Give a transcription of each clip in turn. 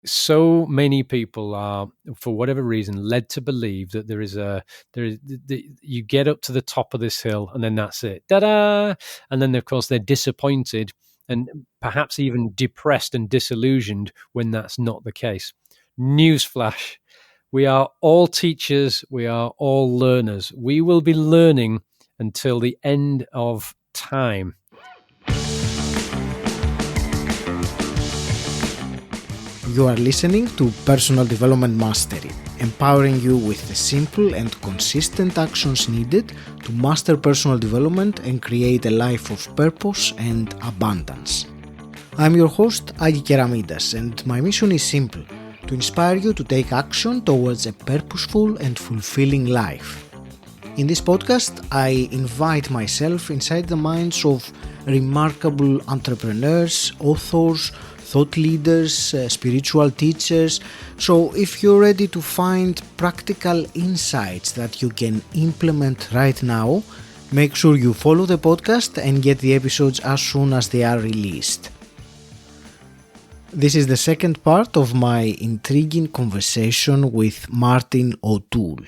So many people are, for whatever reason, led to believe that you get up to the top of this hill and then that's it, da-da, and then of course they're disappointed and perhaps even depressed and disillusioned when that's not the case. Newsflash: we are all teachers, we are all learners. We will be learning until the end of time. You are listening to Personal Development Mastery, empowering you with the simple and consistent actions needed to master personal development and create a life of purpose and abundance. I'm your host, Agi Keramidas, and my mission is simple: to inspire you to take action towards a purposeful and fulfilling life. In this podcast, I invite myself inside the minds of remarkable entrepreneurs, authors, thought leaders, spiritual teachers. So if you're ready to find practical insights that you can implement right now, make sure you follow the podcast and get the episodes as soon as they are released. This is the second part of my intriguing conversation with Martin O'Toole.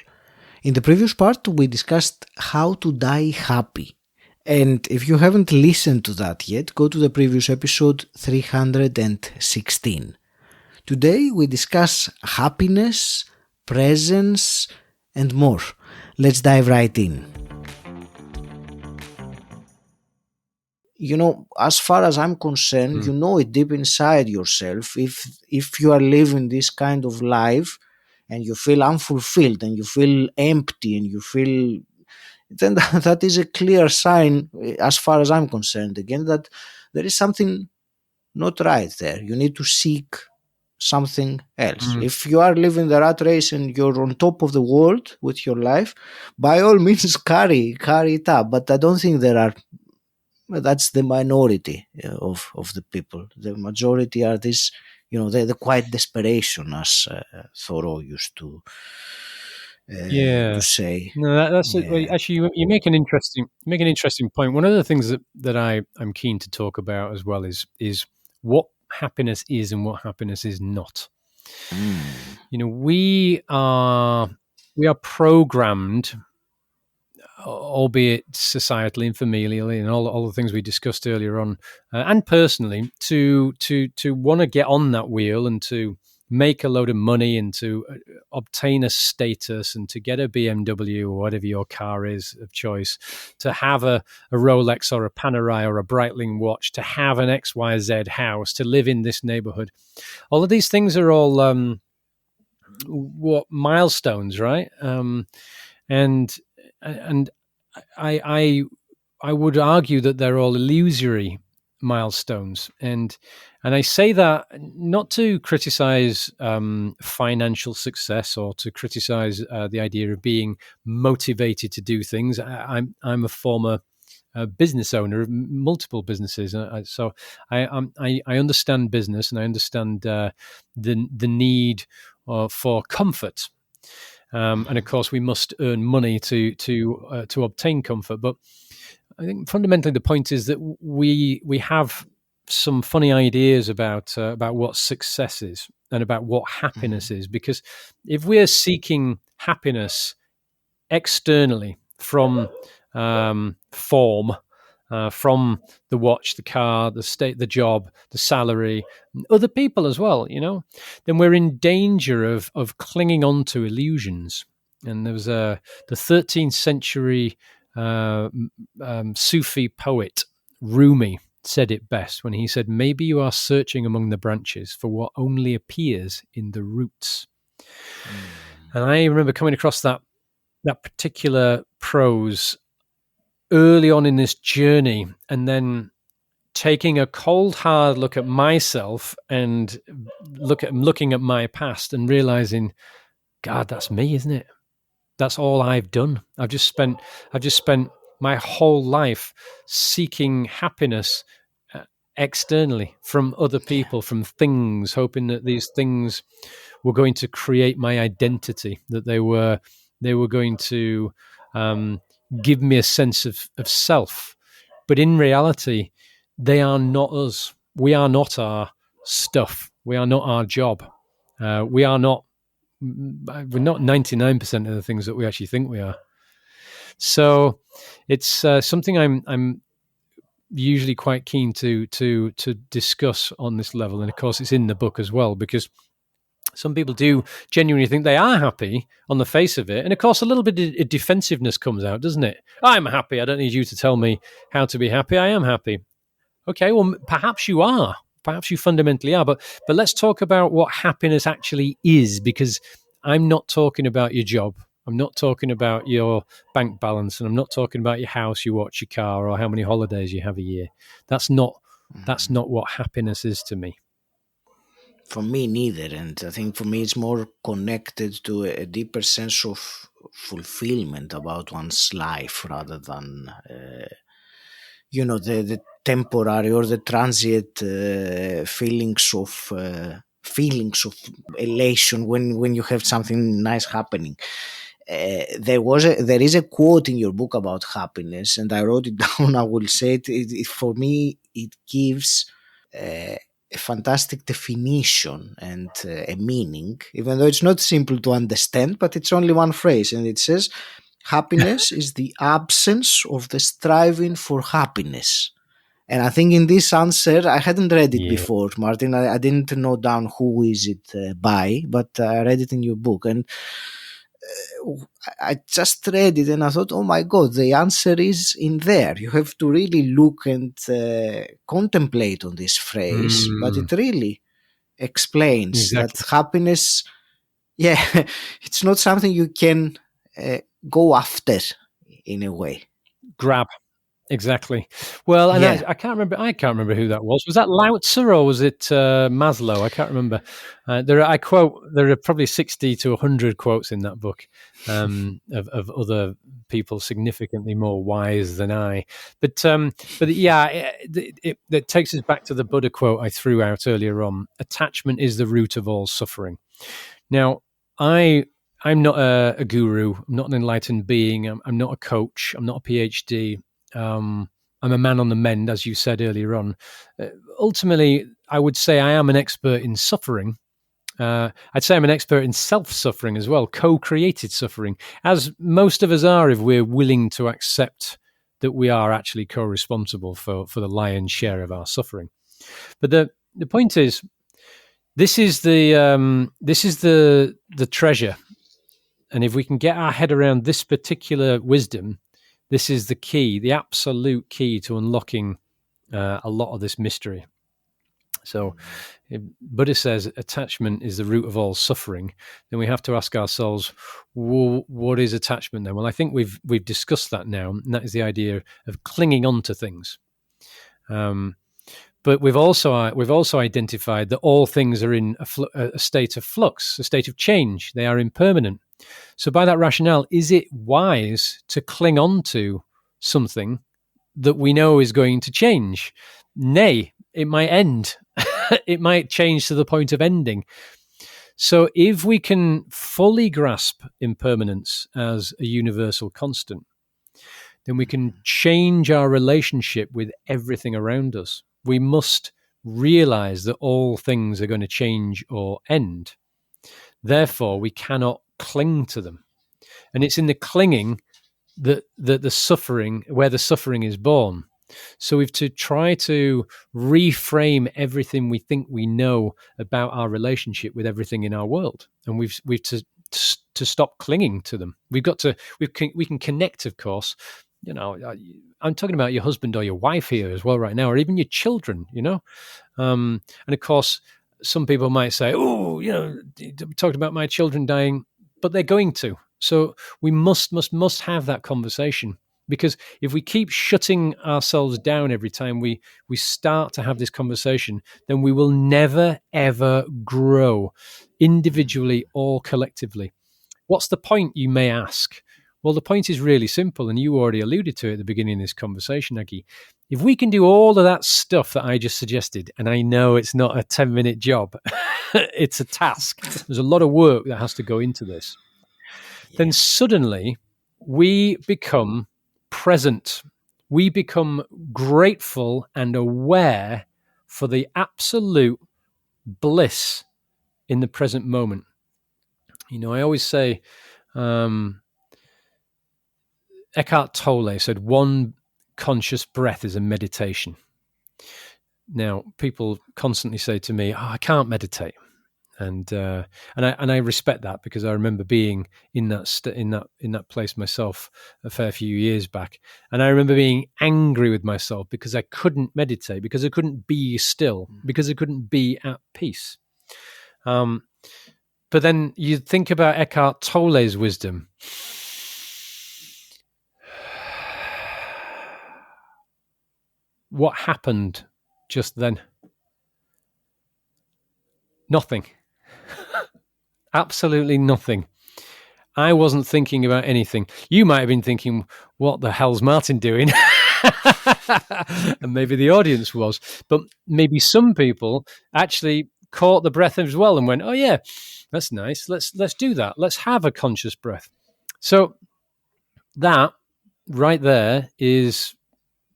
In the previous part, we discussed how to die happy. And if you haven't listened to that yet, go to the previous episode 316. Today we discuss happiness, presence, and more. Let's dive right in. You know, as far as I'm concerned, you know it deep inside yourself. If you are living this kind of life and you feel unfulfilled and you feel empty and you feel, then that is a clear sign, as far as I'm concerned, again, that there is something not right there. You need to seek something else. If you are living the rat race and you're on top of the world with your life, by all means carry it up. But I don't think that's the minority of the people. The majority are this, the quiet desperation, as Thoreau used to say. No, that's actually you make an interesting point. One of the things that I'm keen to talk about as well is what happiness is and what happiness is not. We are programmed, albeit societally and familially, and all the things we discussed earlier on, and personally, to want to get on that wheel and to make a load of money and to obtain a status and to get a BMW or whatever your car is of choice, to have a Rolex or a Panerai or a Breitling watch, to have an XYZ house, to live in this neighborhood. All of these things are all what milestones, right? And I would argue that they're all illusory milestones, and I say that not to criticize financial success or to criticize the idea of being motivated to do things. I'm a former business owner of multiple businesses, so I understand business and I understand the need for comfort. And of course, we must earn money to obtain comfort. But I think fundamentally the point is that we have some funny ideas about what success is and about what happiness is. Because if we're seeking happiness externally from form, from the watch, the car, the state, the job, the salary, other people as well, then we're in danger of clinging on to illusions. And there was the 13th century Sufi poet Rumi said it best when he said, "Maybe you are searching among the branches for what only appears in the roots." And I remember coming across that particular prose early on in this journey, and then taking a cold, hard look at myself and looking at my past and realizing, God, that's me, isn't it? That's all I've done. I've just spent my whole life seeking happiness externally from other people, from things, hoping that these things were going to create my identity, that they were going to give me a sense of self. But in reality, they are not us. We are not our stuff. We are not our job. We're not 99% of the things that we actually think we are. So it's something I'm usually quite keen to discuss on this level, and of course it's in the book as well, because some people do genuinely think they are happy on the face of it, and of course a little bit of defensiveness comes out, doesn't it? I'm happy. I don't need you to tell me how to be happy. I am happy. Okay, well, perhaps you are. Perhaps you fundamentally are. But let's talk about what happiness actually is, because I'm not talking about your job. I'm not talking about your bank balance, and I'm not talking about your house, your watch, your car, or how many holidays you have a year. That's not what happiness is to me. For me, neither. And I think for me, it's more connected to a deeper sense of fulfillment about one's life rather than, the temporary or the transient feelings of elation when you have something nice happening. There is a quote in your book about happiness, and I wrote it down. I will say it for me. It gives a fantastic definition and a meaning, even though it's not simple to understand, but it's only one phrase, and it says, happiness is the absence of the striving for happiness. And I think in this answer, I hadn't read it Yeah. before, Martin. I didn't note down who is it by, but I read it in your book. And I just read it and I thought, oh my God, the answer is in there. You have to really look and contemplate on this phrase, but it really explains that Exactly. happiness, yeah, it's not something you can go after in a way. Grab. Exactly. Well, and Yeah. I can't remember. I can't remember who that was. Was that Lao Tzu or was it Maslow? I can't remember. There are probably 60 to 100 quotes in that book of other people significantly more wise than I. But yeah, it takes us back to the Buddha quote I threw out earlier on. Attachment is the root of all suffering. Now, I'm not a guru. I'm not an enlightened being. I'm not a coach. I'm not a PhD. I'm a man on the mend, as you said earlier on. Ultimately, I would say I am an expert in suffering. I'd say I'm an expert in self-suffering as well, co-created suffering, as most of us are if we're willing to accept that we are actually co-responsible for the lion's share of our suffering. But the point is, this is the treasure, and if we can get our head around this particular wisdom, this is the key, the absolute key to unlocking a lot of this mystery. So, if Buddha says attachment is the root of all suffering, then we have to ask ourselves, well, what is attachment then? Well, I think we've discussed that now, and that is the idea of clinging on to things. But we've also identified that all things are in a state of flux, a state of change. They are impermanent. So by that rationale, is it wise to cling on to something that we know is going to change? Nay, it might end. It might change to the point of ending. So if we can fully grasp impermanence as a universal constant, then we can change our relationship with everything around us. We must realize that all things are going to change or end. Therefore, we cannot cling to them. And it's in the clinging that the suffering, where the suffering is born. So we've to try to reframe everything we think we know about our relationship with everything in our world, and we've to stop clinging to them. We can connect, of course. I'm talking about your husband or your wife here as well right now, or even your children. And of course, some people might say, "Oh, we talked about my children dying," but they're going to. So we must have that conversation, because if we keep shutting ourselves down every time we start to have this conversation, then we will never ever grow individually or collectively. What's the point, you may ask? Well, the point is really simple, and you already alluded to it at the beginning of this conversation, Aggie. If we can do all of that stuff that I just suggested, and I know it's not a 10-minute job, it's a task. There's a lot of work that has to go into this. Then suddenly we become present. We become grateful and aware for the absolute bliss in the present moment. I always say, Eckhart Tolle said, one conscious breath is a meditation. Now, people constantly say to me, I can't meditate. And I respect that, because I remember being in that place myself a fair few years back, and I remember being angry with myself because I couldn't meditate, because I couldn't be still, because I couldn't be at peace. But then you think about Eckhart Tolle's wisdom. What happened just then? Nothing. Absolutely nothing. I wasn't thinking about anything. You might have been thinking, what the hell's Martin doing? And maybe the audience was. But maybe some people actually caught the breath as well and went, oh yeah, that's nice. Let's do that. Let's have a conscious breath. So that right there is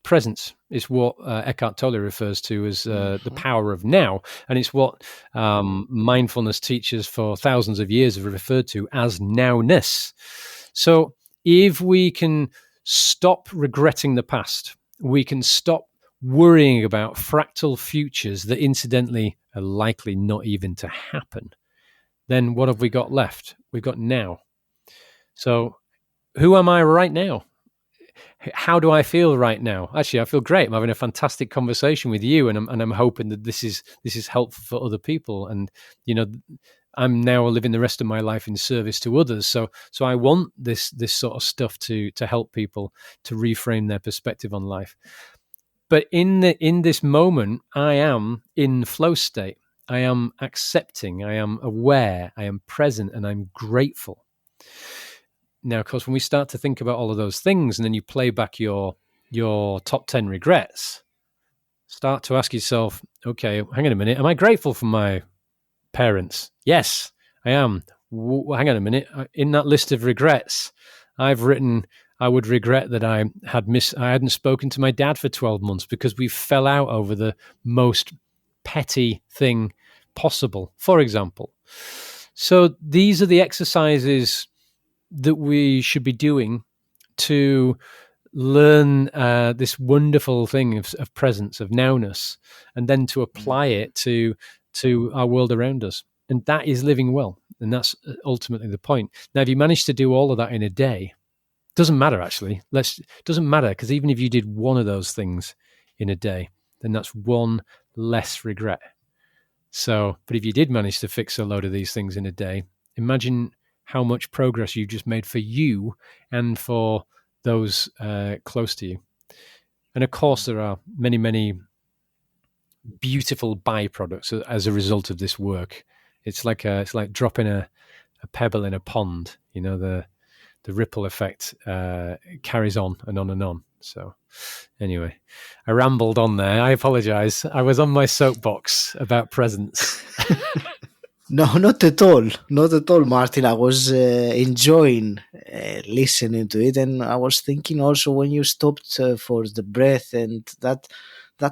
presence. It's what Eckhart Tolle refers to as the power of now. And it's what mindfulness teachers for thousands of years have referred to as nowness. So if we can stop regretting the past, we can stop worrying about fractal futures that incidentally are likely not even to happen, then what have we got left? We've got now. So who am I right now? How do I feel right now? Actually, I feel great. I'm having a fantastic conversation with you, and I'm hoping that this is helpful for other people. And I'm now living the rest of my life in service to others. So I want this sort of stuff to help people to reframe their perspective on life. But in this moment, I am in flow state. I am accepting. I am aware. I am present, and I'm grateful. Now, of course, when we start to think about all of those things, and then you play back your top 10 regrets, start to ask yourself, okay, hang on a minute. Am I grateful for my parents? Yes, I am. Hang on a minute. In that list of regrets, I've written, I would regret that I hadn't spoken to my dad for 12 months because we fell out over the most petty thing possible, for example. So these are the exercises that we should be doing to learn this wonderful thing of presence, of nowness, and then to apply it to our world around us. And that is living well. And that's ultimately the point. Now, if you manage to do all of that in a day, doesn't matter, actually. Doesn't matter, because even if you did one of those things in a day, then that's one less regret. So, but if you did manage to fix a load of these things in a day, imagine how much progress you just made for you and for those close to you. And of course, there are many, many beautiful byproducts as a result of this work. It's like dropping a pebble in a pond. The ripple effect carries on and on and on. So anyway, I rambled on there. I apologize. I was on my soapbox about presence. No, not at all. Not at all, Martin. I was enjoying listening to it, and I was thinking also when you stopped for the breath and that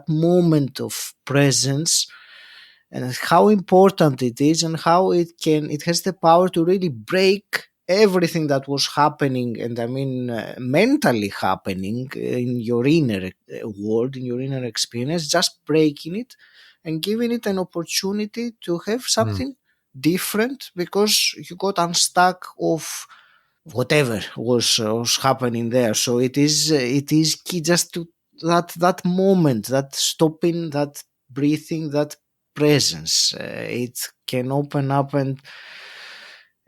moment of presence, and how important it is, and how it has the power to really break everything that was happening, and I mean mentally happening in your inner world, in your inner experience, just breaking it and giving it an opportunity to have something different, because you got unstuck of whatever was happening there. So it is key just to that moment, that stopping, that breathing, that presence. It can open up and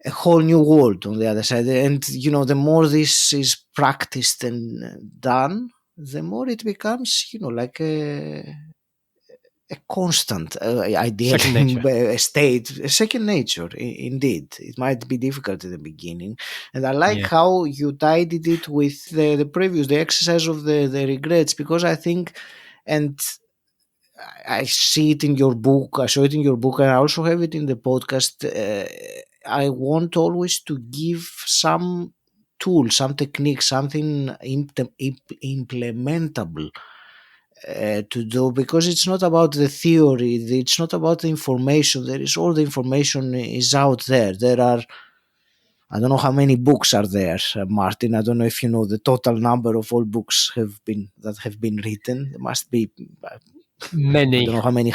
a whole new world on the other side. And the more this is practiced and done, the more it becomes like a constant ideal state, a second nature. Indeed, it might be difficult in the beginning, and I like how you tidied it with the exercise of the regrets, because I think, and I see it in your book, I saw it in your book, and I also have it in the podcast. I want always to give some tool, some technique, something implementable to do, because it's not about the theory, it's not about the information. There is all the information is out there. There are, I don't know how many books are there, Martin. I don't know if you know the total number of all books that have been written. There must be, I Many. don't know how many,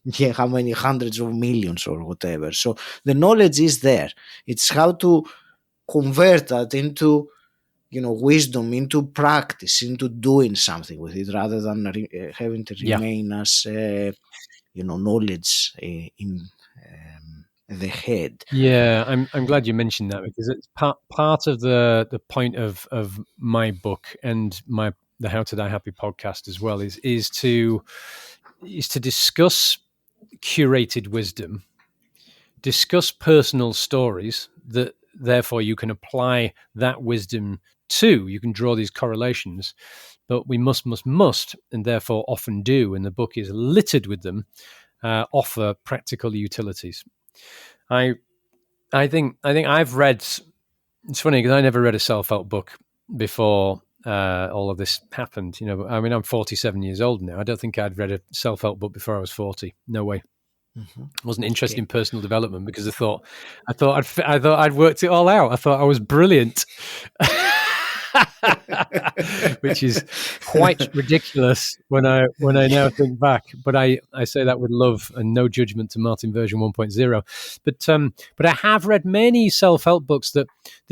yeah, how many hundreds of millions or whatever. So the knowledge is there. It's how to convert that into, wisdom, into practice, into doing something with it, rather than having to Yeah. remain as knowledge in the head. Yeah, I'm glad you mentioned that, because it's part of the point of my book and the How to Die Happy podcast as well, is to discuss curated wisdom, discuss personal stories that therefore you can apply that wisdom to. You can draw these correlations, but we must, and therefore often do, and the book is littered with them, offer practical utilities. I think I've read. It's funny because I never read a self-help book before all of this happened. I mean, I'm 47 years old now. I don't think I'd read a self-help book before I was 40. No way. Mm-hmm. I wasn't interested Okay. in personal development because I thought I'd worked it all out. I thought I was brilliant. Which is quite ridiculous when I now think back. But I say that with love and no judgment to Martin version 1.0. But I have read many self-help books that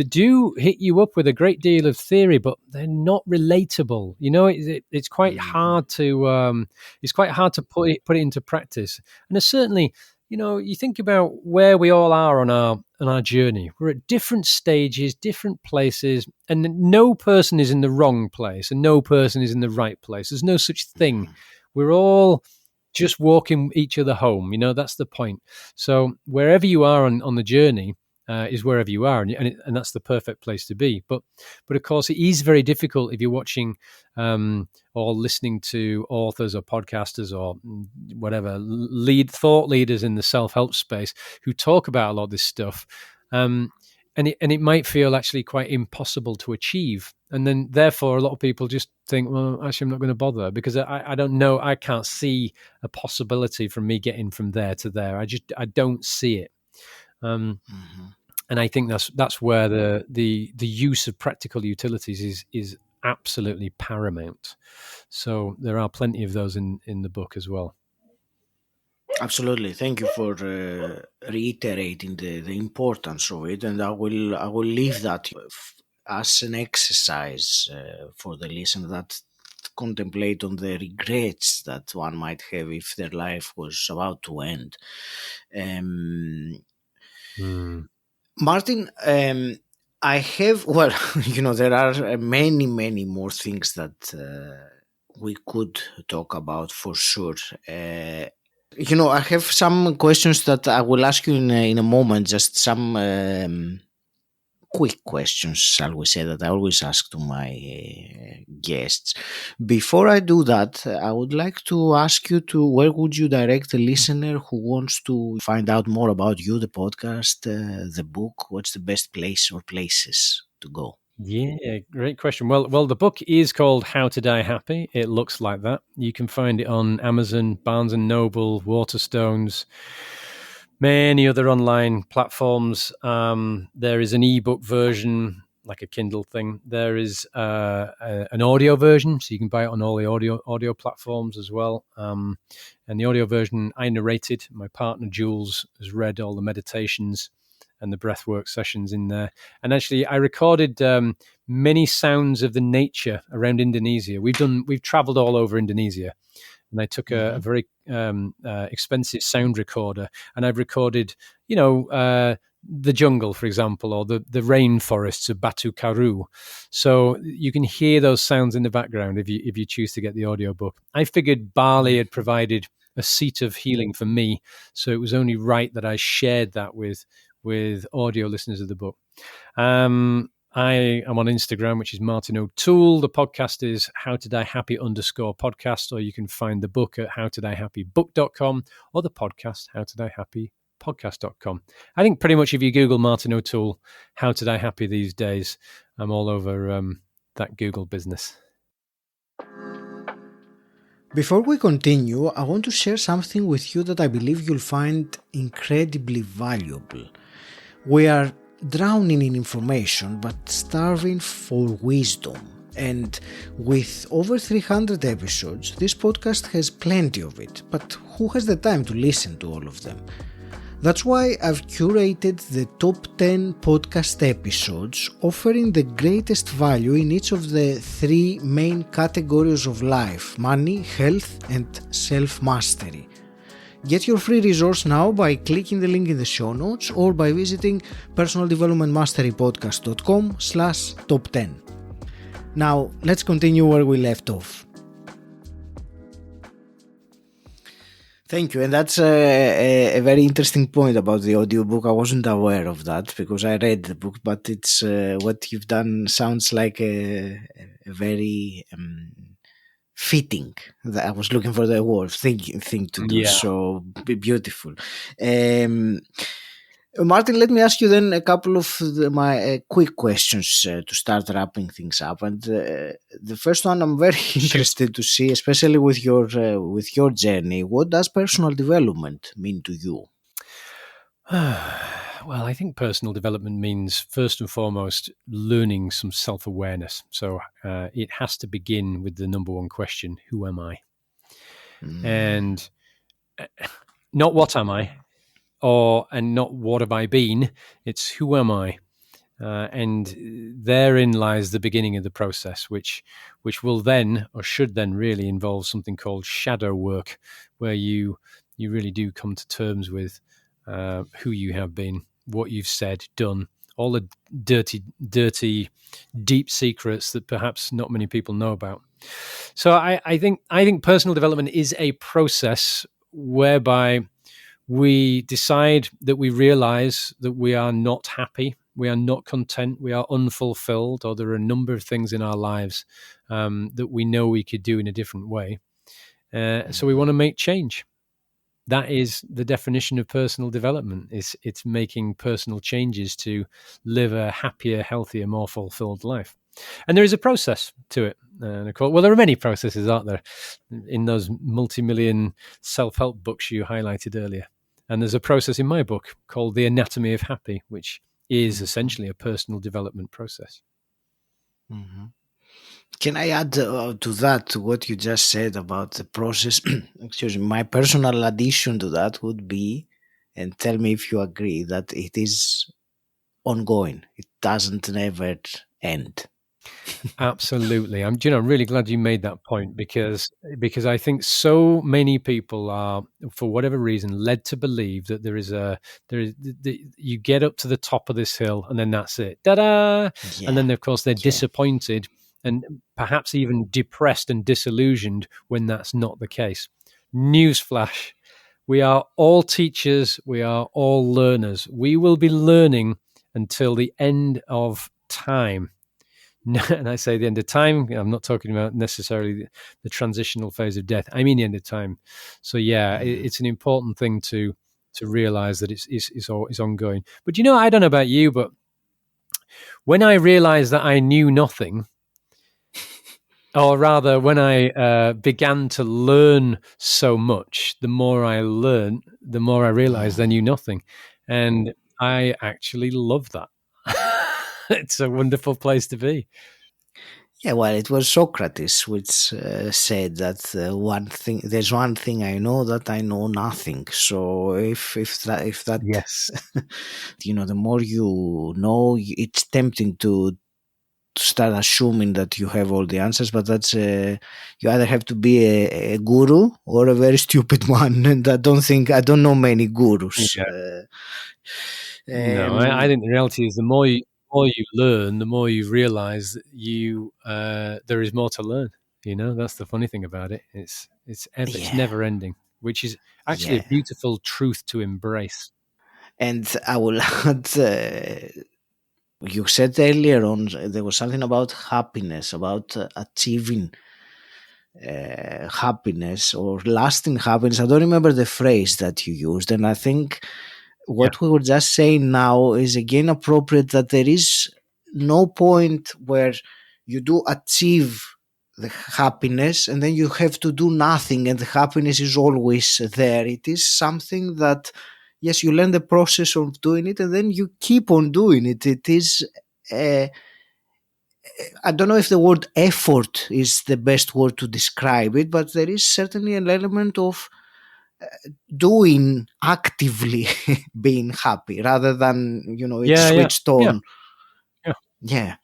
do hit you up with a great deal of theory, but they're not relatable. It's quite hard to put it into practice. And there's certainly, you think about where we all are on our journey. We're at different stages, different places, and no person is in the wrong place and no person is in the right place. There's no such thing. We're all just walking each other home. That's the point. So wherever you are on the journey is wherever you are, and that's the perfect place to be. But of course, it is very difficult if you're watching or listening to authors or podcasters or whatever thought leaders in the self-help space who talk about a lot of this stuff. And it might feel actually quite impossible to achieve. And then therefore a lot of people just think, well, actually I'm not going to bother because I don't know, I can't see a possibility from me getting from there to there. I don't see it. And I think that's where the use of practical utilities is absolutely paramount. So there are plenty of those in the book as well. Absolutely, thank you for reiterating the importance of it, and I will leave that as an exercise for the listener that contemplate on the regrets that one might have if their life was about to end. Martin, I have, well, there are many, many more things that we could talk about for sure. I have some questions that I will ask you in a moment, just some quick questions, shall we say, that I always ask to my guests. Before I do that, I would like to ask you where would you direct a listener who wants to find out more about you, the podcast, the book? What's the best place or places to go? Yeah, great question. Well, the book is called How to Die Happy. It looks like that. You can find it on Amazon, Barnes and Noble, Waterstones, many other online platforms. There is an ebook version, like a Kindle thing. There is an audio version, so you can buy it on all the audio platforms as well. And the audio version I narrated. My partner Jules has read all the meditations and the breathwork sessions in there. And actually, I recorded many sounds of the nature around Indonesia. We've traveled all over Indonesia, and I took a very expensive sound recorder, and I've recorded, the jungle, for example, or the rainforests of Batu Karu. So you can hear those sounds in the background if you choose to get the audiobook. I figured Bali had provided a seat of healing for me, so it was only right that I shared that with audio listeners of the book. I am on Instagram, which is Martin O'Toole. The podcast is How to Die Happy _podcast, or you can find the book at howtodiehappybook.com or the podcast, How to Die Happy podcast.com. I think pretty much if you Google Martin O'Toole, How to Die Happy these days, I'm all over that Google business. Before we continue, I want to share something with you that I believe you'll find incredibly valuable. We are drowning in information but starving for wisdom. And with over 300 episodes, this podcast has plenty of it, but who has the time to listen to all of them? That's why I've curated the top 10 podcast episodes offering the greatest value in each of the three main categories of life: money, health, and self-mastery. Get your free resource now by clicking the link in the show notes or by visiting personaldevelopmentmasterypodcast.com/top10. Now, let's continue where we left off. Thank you. And that's a very interesting point about the audiobook. I wasn't aware of that because I read the book, but it's what you've done sounds like a very fitting. I was looking for the word thing to do. Yeah. So beautiful. Martin, let me ask you then a couple of my quick questions to start wrapping things up. And the first one, I'm very interested to see, especially with your journey. What does personal development mean to you? Well, I think personal development means, first and foremost, learning some self-awareness. So it has to begin with the number one question: who am I? And not what am I, and not what have I been. It's who am I? And therein lies the beginning of the process, which will then, or should then, really involve something called shadow work, where you really do come to terms with who you have been, what you've said, done, all the dirty, deep secrets that perhaps not many people know about. So I think personal development is a process whereby we decide that we realize that we are not happy, we are not content, we are unfulfilled, or there are a number of things in our lives that we know we could do in a different way. So we want to make change. That is the definition of personal development. It's making personal changes to live a happier, healthier, more fulfilled life. And there is a process to it. And of course, well, there are many processes, aren't there, in those multi-million self-help books you highlighted earlier. And there's a process in my book called The Anatomy of Happy, which is essentially a personal development process. Mm-hmm. Can I add to that, to what you just said about the process? Excuse me. My personal addition to that would be, and tell me if you agree, that it is ongoing. It doesn't never end. Absolutely. I'm really glad you made that point because I think so many people are, for whatever reason, led to believe that you get up to the top of this hill and then that's it. Ta-da! Yeah. And then, of course, they're disappointed and perhaps even depressed and disillusioned when that's not the case. Newsflash. We are all teachers. We are all learners. We will be learning until the end of time. And I say the end of time, I'm not talking about necessarily the transitional phase of death. I mean the end of time. So yeah, it's an important thing to realize that it's ongoing. But I don't know about you, but when I realized that I knew nothing, or rather when I began to learn so much, the more I learned, the more I realized I knew nothing. And I actually love that. It's a wonderful place to be. Yeah, well, it was Socrates which said that there's one thing I know, that I know nothing. So if that yes, the more you know, it's tempting to start assuming that you have all the answers, but that's you either have to be a guru or a very stupid one, and I don't know many gurus. Yeah. No, I think the reality is the more you learn, the more you realize that there is more to learn. That's the funny thing about it. It's never ending, which is actually a beautiful truth to embrace. And I will add, you said earlier on, there was something about happiness, about achieving happiness or lasting happiness. I don't remember the phrase that you used, and I think what we were just saying now is again appropriate, that there is no point where you do achieve the happiness, and then you have to do nothing and the happiness is always there. It is something that, yes, you learn the process of doing it and then you keep on doing it. It is, I don't know if the word effort is the best word to describe it, but there is certainly an element of doing actively being happy rather than, it's Yeah, yeah, switched yeah, on. yeah. Yeah.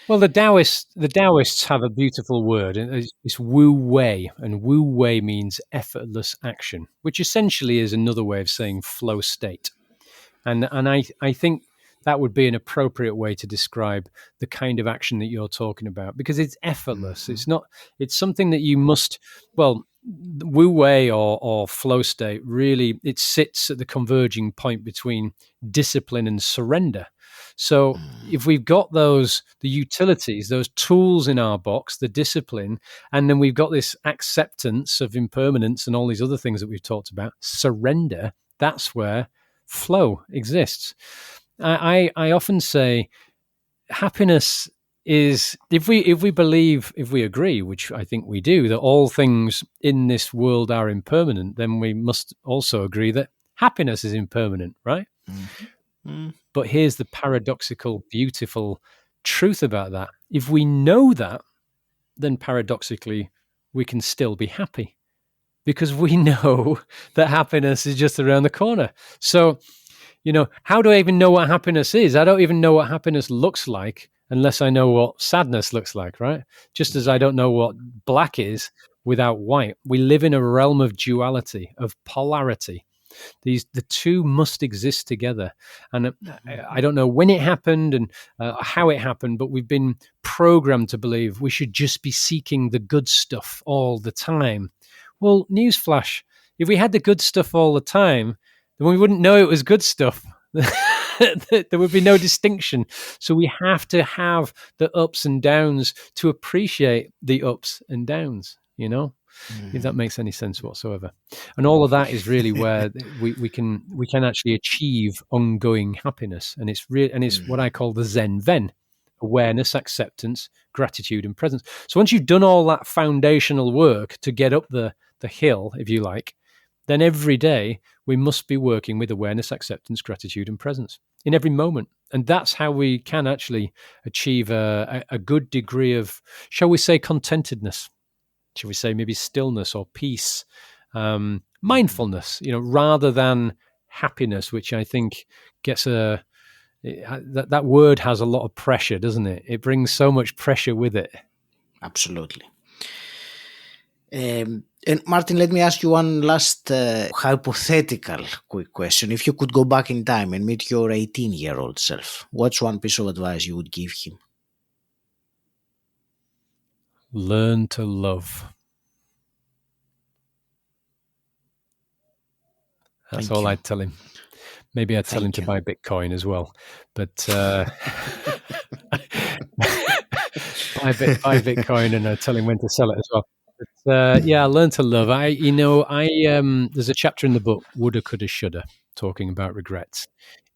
Well, the Taoists have a beautiful word, and it's Wu Wei, and Wu Wei means effortless action, which essentially is another way of saying flow state. And I think that would be an appropriate way to describe the kind of action that you're talking about, because it's effortless. Mhm. It's not. It's something that you must. Well, Wu Wei or flow state really it sits at the converging point between discipline and surrender. So if we've got the utilities, those tools in our box, the discipline, and then we've got this acceptance of impermanence and all these other things that we've talked about, surrender, that's where flow exists. I often say happiness is, if we agree, which I think we do, that all things in this world are impermanent, then we must also agree that happiness is impermanent, right? Mhm. Mm. But here's the paradoxical, beautiful truth about that. If we know that, then paradoxically, we can still be happy because we know that happiness is just around the corner. So, how do I even know what happiness is? I don't even know what happiness looks like unless I know what sadness looks like, right? Just as I Yeah. don't know what black is without white. We live in a realm of duality, of polarity. The two must exist together, and I Mhm. don't know when it happened and how it happened, but we've been programmed to believe we should just be seeking the good stuff all the time. Well, newsflash: if we had the good stuff all the time, then we wouldn't know it was good stuff. There would be no distinction. So we have to have the ups and downs to appreciate the ups and downs, if that Mhm. makes any sense whatsoever. And all of that is really where we can actually achieve ongoing happiness. And it's what I Mhm. call the Zen Ven: awareness, acceptance, gratitude, and presence. So once you've done all that foundational work to get up the hill, if you like, then every day we must be working with awareness, acceptance, gratitude, and presence in every moment. And that's how we can actually achieve a good degree of, shall we say, contentedness, shall we say, maybe stillness or peace, Mhm. mindfulness, rather than happiness, which I think gets that word has a lot of pressure, doesn't it? It brings so much pressure with it. Absolutely. And Martin, let me ask you one last hypothetical quick question. If you could go back in time and meet your 18-year-old self, what's one piece of advice you would give him? Learn to love. That's Thank all you. I'd tell him. Maybe I'd tell him Thank to you. buy Bitcoin as well, but buy Bitcoin, and I'd tell him when to sell it as well. But yeah, learn to love. There's a chapter in the book, Woulda, Coulda, Shoulda, talking about regrets.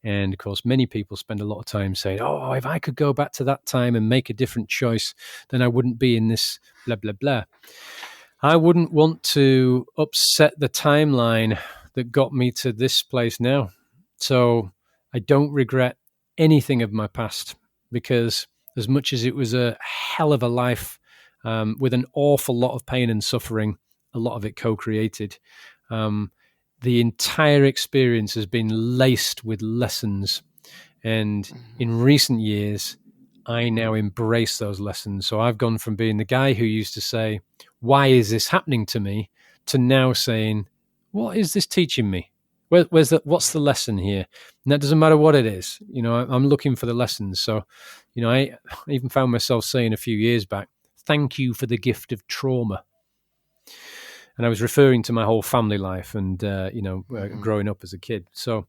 And of course, many people spend a lot of time saying, "Oh, if I could go back to that time and make a different choice, then I wouldn't be in this blah blah blah." I wouldn't want to upset the timeline that got me to this place now. So I don't regret anything of my past, because as much as it was a hell of a life, with an awful lot of pain and suffering, a lot of it co-created, um, the entire experience has been laced with lessons. And in recent years, I now embrace those lessons. So I've gone from being the guy who used to say, "Why is this happening to me?" to now saying, "What is this teaching me? What's the lesson here?" And that doesn't matter what it is. I'm looking for the lessons. So, I even found myself saying a few years back, "Thank you for the gift of trauma." And I was referring to my whole family life and, Mhm. growing up as a kid. So,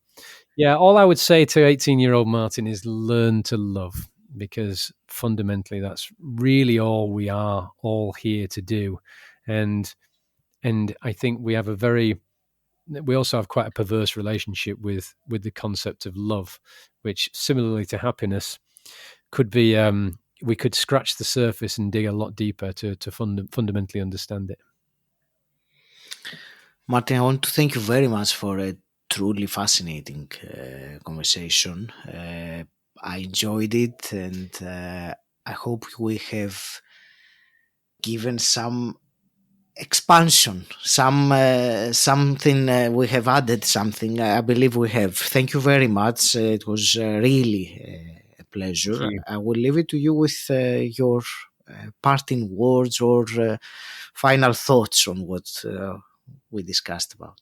yeah, all I would say to 18-year-old Martin is learn to love, because fundamentally that's really all we are all here to do. And I think we also have quite a perverse relationship with the concept of love, which, similarly to happiness, could be we could scratch the surface and dig a lot deeper to fundamentally understand it. Martin, I want to thank you very much for a truly fascinating conversation. I enjoyed it, and I hope we have given some expansion, something we have added something. I believe we have. Thank you very much. It was really a pleasure. I will leave it to you with your parting words or final thoughts on what we discussed about.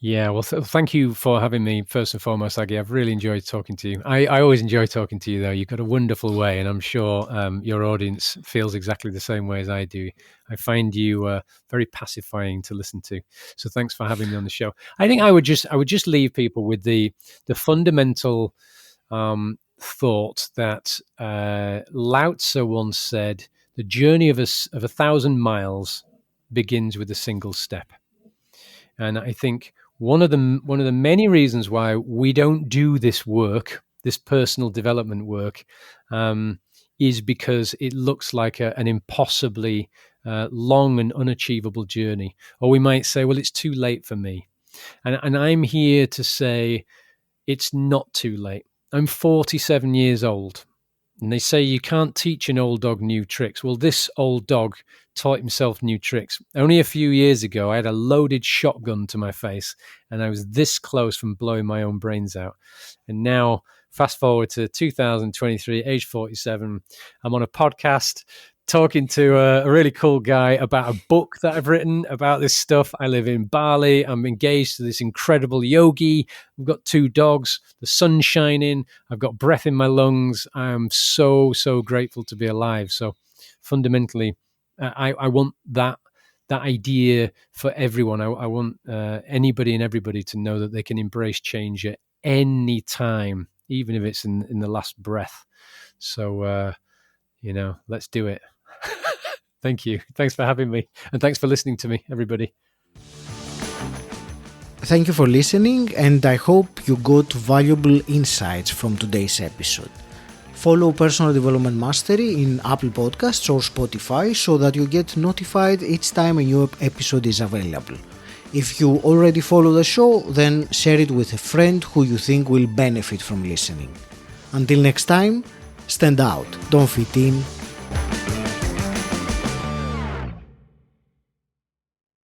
Yeah, well, thank you for having me, first and foremost, Aggie. I've really enjoyed talking to you. I always enjoy talking to you, though. You've got a wonderful way, and I'm sure your audience feels exactly the same way as I do. I find you very pacifying to listen to. So thanks for having me on the show. I think I would just leave people with the fundamental thought that Lao Tzu once said, "The journey of 1,000 miles begins with a single step." And I think one of the many reasons why we don't do this work, this personal development work, is because it looks like an impossibly long and unachievable journey. Or we might say, well, it's too late for me. And I'm here to say it's not too late. I'm 47 years old. And they say you can't teach an old dog new tricks. Well, this old dog taught himself new tricks. Only a few years ago, I had a loaded shotgun to my face, and I was this close from blowing my own brains out. And now, fast forward to 2023, age 47, I'm on a podcast talking to a really cool guy about a book that I've written about this stuff. I live in Bali. I'm engaged to this incredible yogi. We've got 2 dogs. The sun's shining. I've got breath in my lungs. I'm so, so grateful to be alive. So fundamentally, I want that idea for everyone. I want anybody and everybody to know that they can embrace change at any time, even if it's in the last breath. So, let's do it. Thank you. Thanks for having me. And thanks for listening to me, everybody. Thank you for listening, and I hope you got valuable insights from today's episode. Follow Personal Development Mastery in Apple Podcasts or Spotify so that you get notified each time a new episode is available. If you already follow the show, then share it with a friend who you think will benefit from listening. Until next time, stand out, don't fit in,